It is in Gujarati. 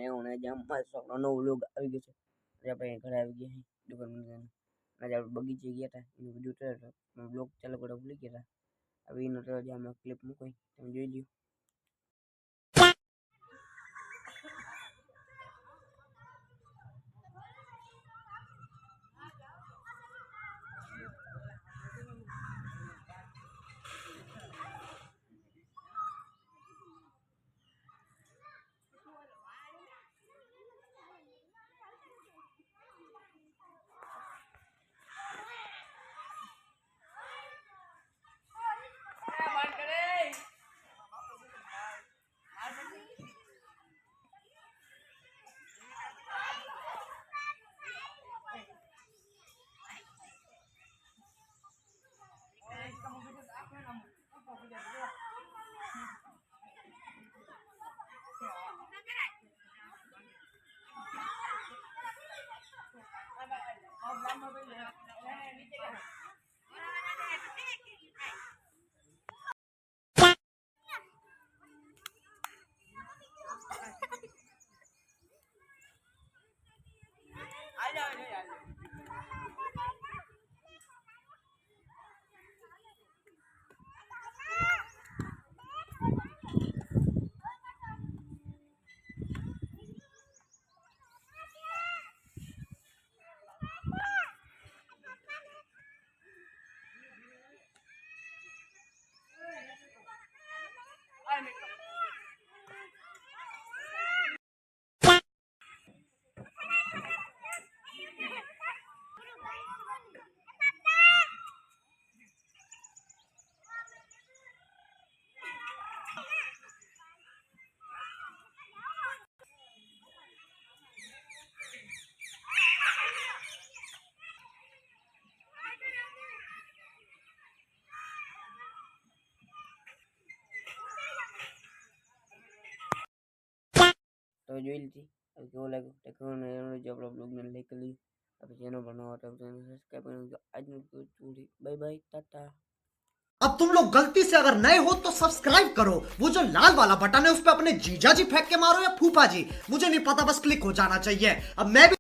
આવ્યો ને આજે અમારા છોકરો નવો વ્લોગ આવી ગયો છે. આપણે ઘરે આવી ગયા દુકાન આજે આપણે બગીચે ગયા હતા એનું વિડીયો બ્લોગ ચાલુ કરવા ભૂલી ગયા હતા. હવે એનો તો અમે ક્લિપ મૂકી તમે જોઈ લ્યો. તો જોઈ લીધી હવે કેવો લાગ્યો ટેકનોલોજી જો આપણા બ્લોગને લાઈક કરી આપણે ચેનલ બનાવવા તો ચેનલ સબસ્ક્રાઇબ કરી આજનું બાય બાય ટાટા. अब तुम लोग गलती से अगर नए हो तो सब्सक्राइब करो, वो जो लाल वाला बटन है उस पर अपने जीजा जी फेंक के मारो या फूफा जी, मुझे नहीं पता, बस क्लिक हो जाना चाहिए. अब मैं भी